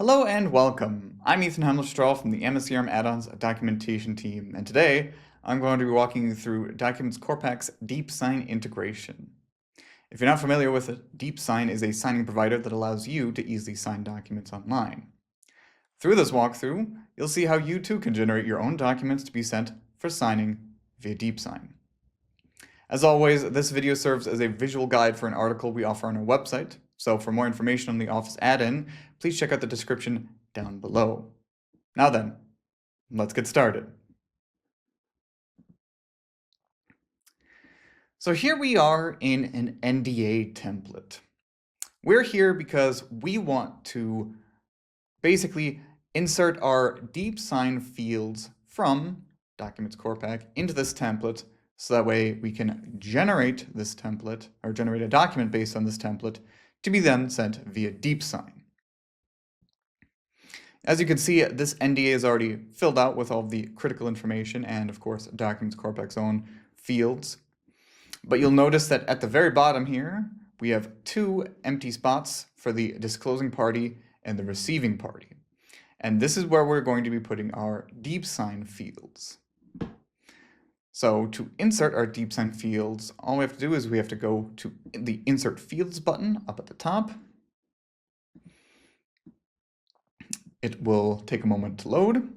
Hello and welcome. I'm Ethan Hemmelstrahl from the mscrm-addons documentation team, and today I'm going to be walking you through Documents Corpac's DeepSign integration. If you're not familiar with it, DeepSign is a signing provider that allows you to easily sign documents online. Through this walkthrough, you'll see how you too can generate your own documents to be sent for signing via DeepSign. As always, this video serves as a visual guide for an article we offer on our website, so for more information on the Office add-in, please check out the description down below. Now then, let's get started. So here we are in an NDA template. We're here because we want to basically insert our DeepSign fields from Documents Corpac into this template, so that way we can generate this template, or generate a document based on this template, to be then sent via DeepSign. As you can see, this NDA is already filled out with all the critical information and, of course, Documents Corpac's own fields. But you'll notice that at the very bottom here, we have two empty spots for the disclosing party and the receiving party. And this is where we're going to be putting our DeepSign fields. So to insert our DeepSign fields, all we have to do is we have to go to the Insert Fields button up at the top. It will take a moment to load.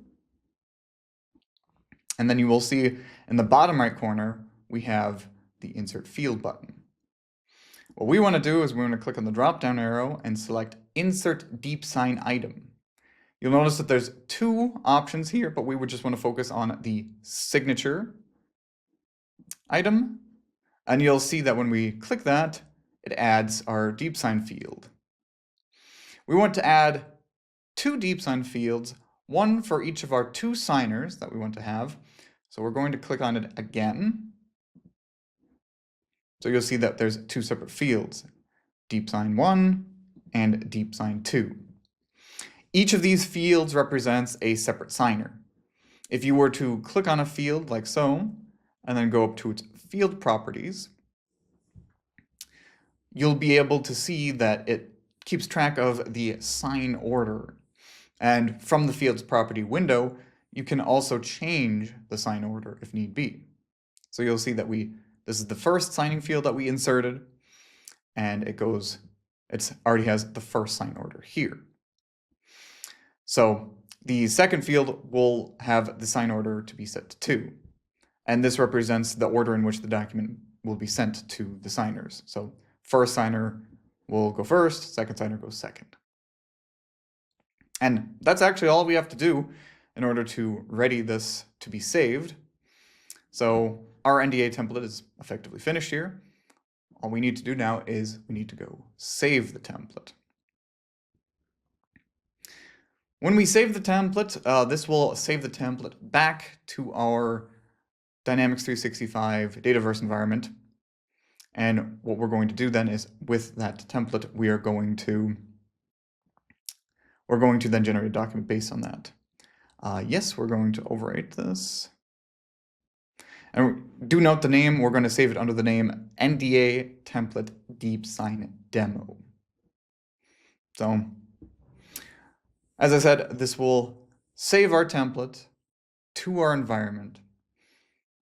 And then you will see in the bottom right corner, we have the Insert Field button. What we want to do is we want to click on the drop-down arrow and select Insert DeepSign Item. You'll notice that there's two options here, but we would just want to focus on the signature item, and you'll see that when we click that, it adds our DeepSign field. We want to add two DeepSign fields, one for each of our two signers that we want to have. So we're going to click on it again. So you'll see that there's two separate fields, DeepSign 1 and DeepSign 2. Each of these fields represents a separate signer. If you were to click on a field like so, and then go up to its field properties, you'll be able to see that it keeps track of the sign order. And from the fields property window, you can also change the sign order if need be. So you'll see that this is the first signing field that we inserted, and it already has the first sign order here. So the second field will have the sign order to be set to 2. And this represents the order in which the document will be sent to the signers. So first signer will go first, second signer goes second. And that's actually all we have to do in order to ready this to be saved. So our NDA template is effectively finished here. All we need to do now is we need to go save the template. When we save the template, this will save the template back to our Dynamics 365 Dataverse environment. And what we're going to do then is with that template, we're going to then generate a document based on that. Yes, we're going to overwrite this. And do note the name, we're going to save it under the name NDA template DeepSign demo. So, as I said, this will save our template to our environment.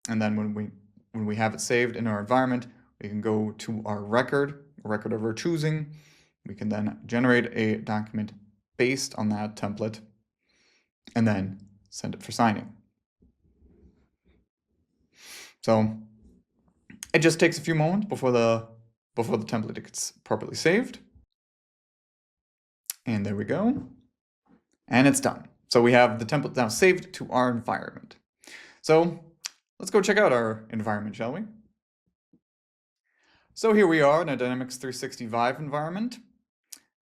And then when we have it saved in our environment, we can go to our record of our choosing. We can then generate a document based on that template and then send it for signing. So it just takes a few moments before the template gets properly saved. And there we go. And it's done. So we have the template now saved to our environment. So let's go check out our environment, shall we? So here we are in a Dynamics 365 environment.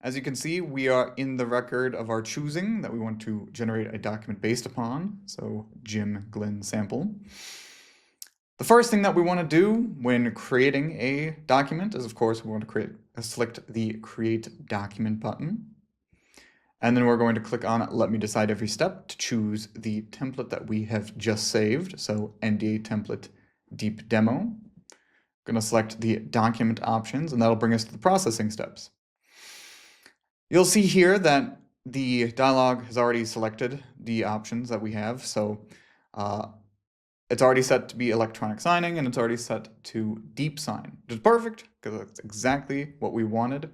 As you can see, we are in the record of our choosing that we want to generate a document based upon. So Jim Glynn sample. The first thing that we want to do when creating a document is, of course, we want to select the Create Document button. And then we're going to click on Let Me Decide Every Step to choose the template that we have just saved. So NDA template deep demo. I'm going to select the document options, and that'll bring us to the processing steps. You'll see here that the dialog has already selected the options that we have. So it's already set to be electronic signing, and it's already set to DeepSign, which is perfect because that's exactly what we wanted.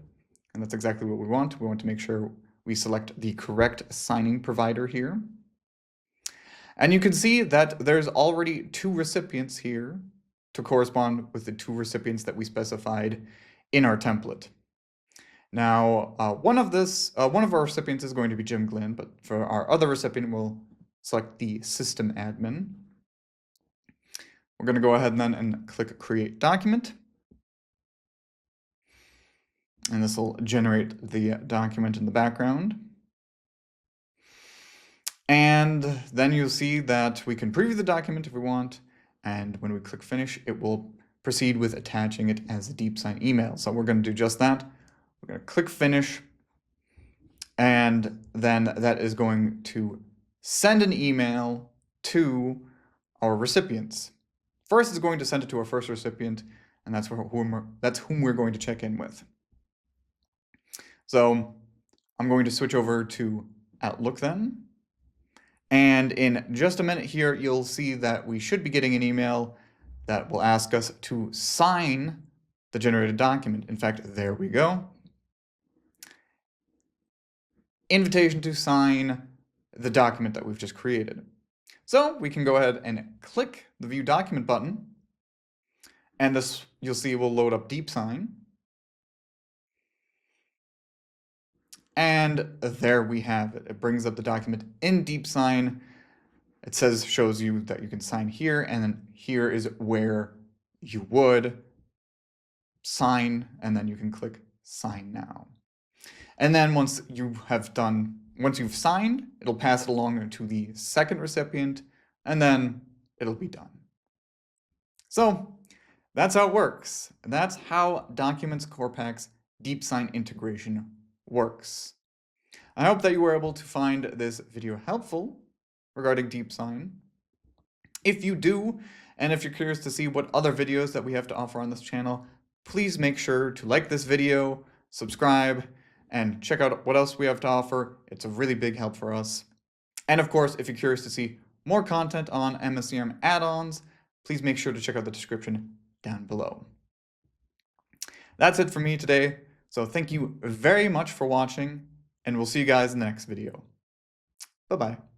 And that's exactly what we want. We want to make sure we select the correct signing provider here. And you can see that there's already 2 recipients here to correspond with the 2 recipients that we specified in our template. Now, one of our recipients is going to be Jim Glynn, but for our other recipient, we'll select the system admin. We're going to go ahead and click Create Document. And this will generate the document in the background. And then you'll see that we can preview the document if we want. And when we click Finish, it will proceed with attaching it as a DeepSign email. So we're going to do just that. We're going to click Finish. And then that is going to send an email to our recipients. First, it's going to send it to our first recipient, and that's whom we're going to check in with. So I'm going to switch over to Outlook then. And in just a minute here, you'll see that we should be getting an email that will ask us to sign the generated document. In fact, there we go. Invitation to sign the document that we've just created. So we can go ahead and click the View Document button, and this, you'll see, will load up DeepSign. And there we have it. It brings up the document in DeepSign. It shows you that you can sign here, and then here is where you would sign, and then you can click Sign Now. And then once you've signed, it'll pass it along to the second recipient, and then it'll be done. So that's how it works. That's how Documents Corpac's DeepSign integration works. I hope that you were able to find this video helpful regarding DeepSign. If you do, and if you're curious to see what other videos that we have to offer on this channel, please make sure to like this video, subscribe, and check out what else we have to offer. It's a really big help for us. And of course, if you're curious to see more content on mscrm add-ons, please make sure to check out the description down below. That's it for me today. So thank you very much for watching, and we'll see you guys in the next video. Bye-bye.